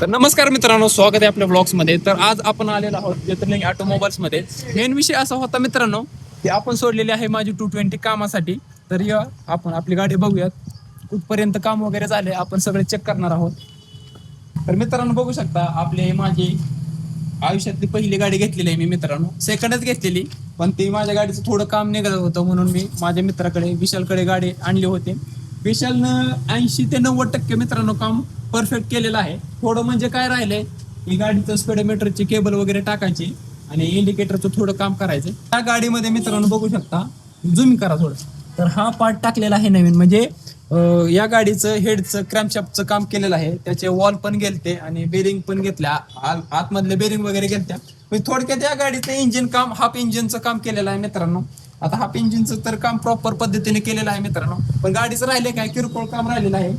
तर नमस्कार मित्रांनो, स्वागत आहे आपल्या ब्लॉग्स मध्ये. तर आज आपण आलेलो आहोत ज्योतिर्लिंग ऑटोमोबाईल्स मध्ये. मेन विषय असा होता मित्रांनो की आपण सोडलेली आहे माझी 220 कामासाठी. तर या आपण आपली गाडी बघूयात कुठपर्यंत काम वगैरे झाले, आपण सगळे चेक करणार आहोत. तर मित्रांनो बघू शकता, आपले माझी आयुष्यातली पहिली गाडी घेतलेली आहे मी मित्रांनो. सेकंडच घेतलेली, पण ती माझ्या गाडीचं थोडं काम निघत होतं म्हणून मी माझ्या मित्राकडे विशालकडे गाडी आणली होती. विशालनं 80 ते 90% मित्रांनो काम परफेक्ट केलेलं आहे. थोडं म्हणजे काय राहिलंय की गाडीचं स्पीडोमीटरची केबल वगैरे टाकायची आणि इंडिकेटरचं थोडं काम करायचं. त्या गाडीमध्ये मित्रांनो बघू शकता, झूम करा थोडं. तर हा पार्ट टाकलेला आहे नवीन, म्हणजे या गाडीचं हेडचं क्रॅम्पशाफ्टचं काम केलेलं आहे. त्याचे वॉल पण गेलते आणि बेरिंग पण घेतल्या, आतमधले बेरिंग वगैरे गेलत्या. म्हणजे थोडक्यात या गाडीचं इंजिन काम, हाफ इंजिनचं काम केलेलं आहे मित्रांनो. आता हाफ इंजिनचं तर काम प्रॉपर पद्धतीने केलेलं आहे मित्रांनो, पण गाडीचं राहिले काय किरकोळ काम राहिलेलं आहे.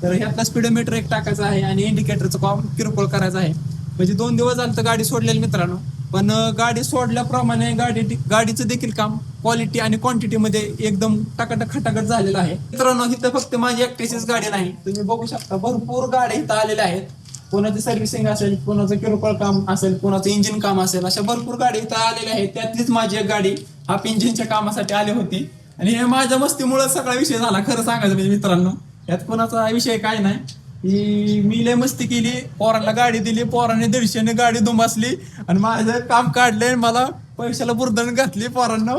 तर ह्यातला स्पीडोमीटर एक टाकायचं आहे आणि इंडिकेटरचं काम किरकोळ करायचं आहे. म्हणजे 2 दिवस झालं तर गाडी सोडलेली मित्रांनो, पण गाडी सोडल्याप्रमाणे गाडीचं देखील काम क्वालिटी आणि क्वांटिटी मध्ये एकदम टाकाटक खटाखट झालेलं आहे मित्रांनो. इथं फक्त माझी एकट्याचीच गाडी नाही, तुम्ही बघू शकता भरपूर गाड्या इथं आलेल्या आहेत. कोणाची सर्व्हिसिंग असेल, कोणाचं किरकोळ काम असेल, कोणाचं इंजिन काम असेल, अशा भरपूर गाडी इथं आलेल्या आहेत. त्यातलीच माझी एक गाडी हाफ इंजिनच्या कामासाठी आली होती आणि हे माझ्या मस्तीमुळे सगळा विषय झाला. खरं सांगायचं म्हणजे मित्रांनो, यात कोणाचा विषय काय नाही की मी लय मस्ती केली, पोरांना गाडी दिली, पोरांनी 150ने गाडी दुमासली आणि माझं काम काढले, मला पैशाला बुरदण घातली पोरांना.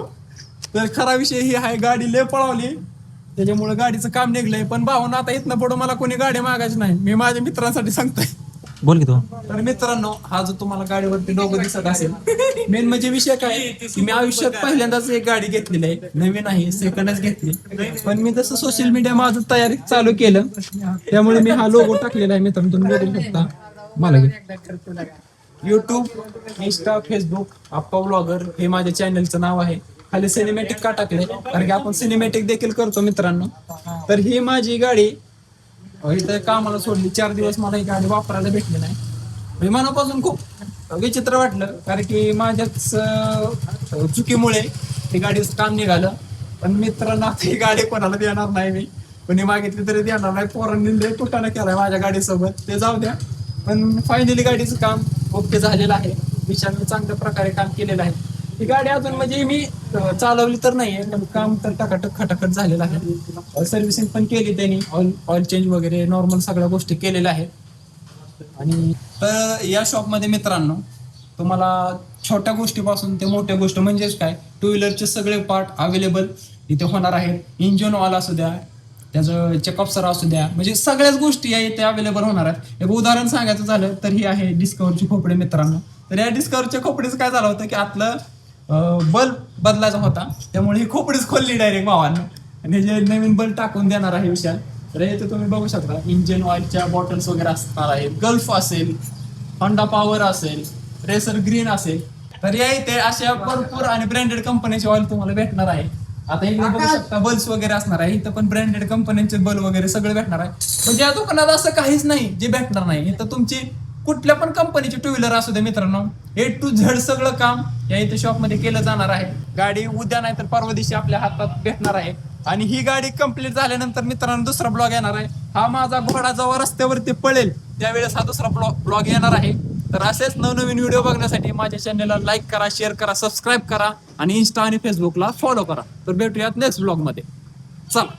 तर खरा विषय ही आहे, गाडी लय पळवली, त्याच्यामुळे गाडीचं काम निघलंय. पण भावना आता इथनं पुढं मला कोणी गाडी मागायची नाही, मी माझ्या मित्रांसाठी सांगतोय. बोल की तू. तर मित्रांनो, हा जो तुम्हाला गाडीवरती लोगो दिसत असेल, मेन म्हणजे विषय काय की मी आयुष्यात पहिल्यांदाच एक गाडी घेतलेली आहे. नवीन आहे, सेकंडच घेतली, पण मी तसं सोशल मीडिया माझं तयारी चालू केलं, त्यामुळे मी हा लोगो टाकलेला आहे मित्रांनो. तुम्ही बघू शकता. मला युट्यूब, इंस्टा, फेसबुक आप्पा ब्लॉगर हे माझ्या चॅनलचं नाव आहे. खाली सिनेमॅटिक का टाकले, कारण की आपण सिनेमॅटिक देखील करतो मित्रांनो. तर ही माझी गाडी इथं कामाला सोडली, 4 दिवस मला ही गाडी वापरायला भेटली नाही. म्हणजे मनापासून खूप विचित्र वाटलं, कारण की माझ्याच चुकीमुळे ही गाडीचं काम निघालं. पण मित्रांनो, आता ही गाडी कोणाला देणार नाही मी, कोणी मागितली तरी देणार नाही. पोरांनी लय कुटाणा केलाय माझ्या गाडीसोबत, ते जाऊ द्या. पण फायनली गाडीचं काम ओके झालेलं आहे. विशालने चांगल्या प्रकारे काम केलेलं आहे. ही गाडी अजून म्हणजे मी चालवली तर नाहीये, पण काम तर टाकाटक खटाखट झालेलं आहे. सर्व्हिसिंग पण केली त्यांनी, ऑइल चेंज वगैरे नॉर्मल सगळ्या गोष्टी केलेल्या आहेत. आणि तर या शॉपमध्ये मित्रांनो तुम्हाला छोट्या गोष्टीपासून ते मोठ्या गोष्टी म्हणजेच काय, 2 व्हीलरचे सगळे पार्ट अवेलेबल इथे होणार आहेत. इंजिन ऑइल असू द्या, त्याचं चेकअप सर असू द्या, म्हणजे सगळ्याच गोष्टी या इथे अवेलेबल होणार आहेत. एक उदाहरण सांगायचं झालं तर ही आहे डिस्कवरची खोपडे मित्रांनो. तर या डिस्कवरच्या खोपडीचं काय झालं होतं की आतलं बल्ब बदलायचा होता, त्यामुळे ही खोपडीच खोलली डायरेक्ट भावानं, आणि जे नवीन बल्ब टाकून देणार आहे विशाल. तर इथे तुम्ही बघू शकता इंजिन ऑइलच्या बॉटल्स वगैरे असणार आहेत. गल्फ असेल, होंडा पॉवर असेल, रेसर ग्रीन असेल. तर या इथे अशा भरपूर आणि ब्रँडेड कंपनीचे ऑइल तुम्हाला भेटणार आहे. आता इकडे बघू शकता बल्ब्स वगैरे असणार आहे. इथं पण ब्रँडेड कंपन्यांचे बल्ब वगैरे सगळे भेटणार आहे. म्हणजे या दुकानात असं काहीच नाही जे भेटणार नाही. इथं तुमची कुठल्या पण कंपनीची 2 व्हीलर असू दे मित्रांनो, A to Z सगळं काम या इथे शॉप मध्ये केलं जाणार आहे. गाडी उद्या नाही तर परवा दिवशी आपल्या हातात भेटणार आहे. आणि ही गाडी कंप्लीट झाल्यानंतर मित्रांनो दुसरा ब्लॉग येणार आहे. हा माझा घोडा जेव्हा रस्त्यावरती पळेल त्यावेळेस हा दुसरा ब्लॉग येणार आहे. तर असेच नवनवीन व्हिडिओ बघण्यासाठी माझ्या चॅनलला लाईक करा, शेअर करा, सबस्क्राईब करा आणि इंस्टा आणि फेसबुकला फॉलो करा. तर भेटूयात नेक्स्ट ब्लॉग मध्ये. चला.